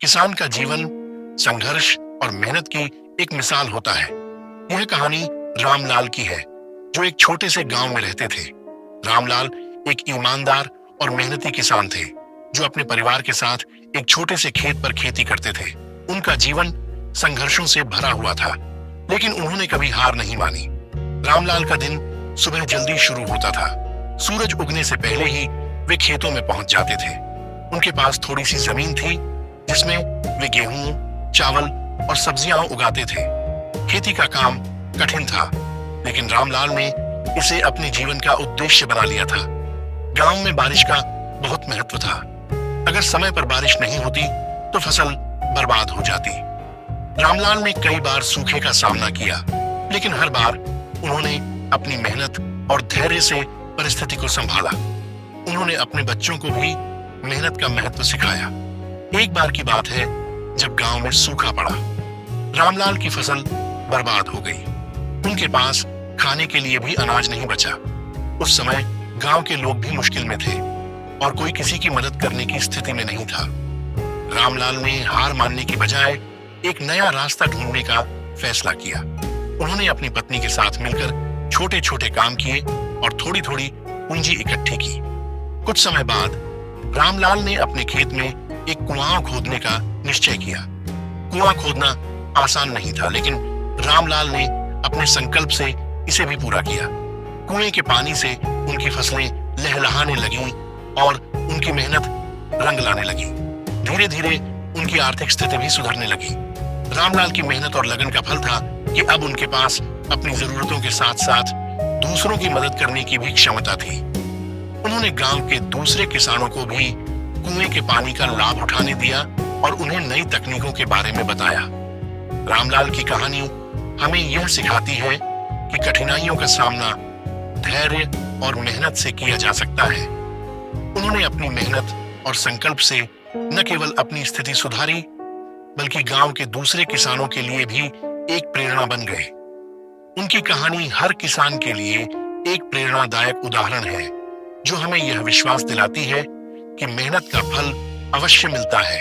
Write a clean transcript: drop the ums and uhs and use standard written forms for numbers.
किसान का जीवन संघर्ष और मेहनत की एक मिसाल होता है। यह कहानी रामलाल की है, जो एक छोटे से गांव में रहते थे। रामलाल एक ईमानदार और मेहनती किसान थे, जो अपने परिवार के साथ एक छोटे से खेत पर खेती करते थे। उनका जीवन संघर्षों से भरा हुआ था, लेकिन उन्होंने कभी हार नहीं मानी। रामलाल का दिन सुबह जल्दी शुरू होता था। सूरज उगने से पहले ही वे खेतों में पहुंच जाते थे। उनके पास थोड़ी सी जमीन थी, जिसमें वे गेहूं, चावल और सब्जियां उगाते थे। खेती का काम कठिन था, लेकिन रामलाल ने इसे अपने जीवन का उद्देश्य बना लिया था। गांव में बारिश का बहुत महत्व था। अगर समय पर बारिश नहीं होती तो फसल बर्बाद हो जाती। रामलाल ने कई बार सूखे का सामना किया, लेकिन हर बार उन्होंने अपनी मेहनत और धैर्य से परिस्थिति को संभाला। उन्होंने अपने बच्चों को भी मेहनत का महत्व सिखाया। एक बार की बात है, जब गांव में सूखा पड़ा। रामलाल की फसल बर्बाद हो गई। उनके पास खाने के लिए भी अनाज नहीं बचा। उस समय गांव के लोग भी मुश्किल में थे और कोई किसी की मदद करने की स्थिति में नहीं था। रामलाल ने हार मानने की बजाय एक नया रास्ता ढूंढने का फैसला किया। उन्होंने अपनी पत्नी के साथ मिलकर छोटे छोटे काम किए और थोड़ी थोड़ी पूंजी इकट्ठी की। कुछ समय बाद रामलाल ने अपने खेत में एक कुआं खोदने का निश्चय किया। कुआं खोदना आसान नहीं था, लेकिन रामलाल ने अपने संकल्प से इसे भी पूरा किया। कुएं के पानी से उनकी फसलें लहलहाने लगीं और उनकी मेहनत रंग लाने लगी। धीरे धीरे उनकी आर्थिक स्थिति भी सुधरने लगी। रामलाल की मेहनत और लगन का फल था कि अब उनके पास अपनी जरूरतों के साथ साथ दूसरों की मदद करने की भी क्षमता थी। उन्होंने गांव के दूसरे किसानों को भी कुएं के पानी का लाभ उठाने दिया और उन्हें नई तकनीकों के बारे में बताया। रामलाल की कहानी हमें यह सिखाती है कि कठिनाइयों का सामना धैर्य और मेहनत से किया जा सकता है। उन्होंने अपनी मेहनत और संकल्प से न केवल अपनी स्थिति सुधारी, बल्कि गांव के दूसरे किसानों के लिए भी एक प्रेरणा बन गए। उनकी कहानी हर किसान के लिए एक प्रेरणादायक उदाहरण है, जो हमें यह विश्वास दिलाती है कि मेहनत का फल अवश्य मिलता है।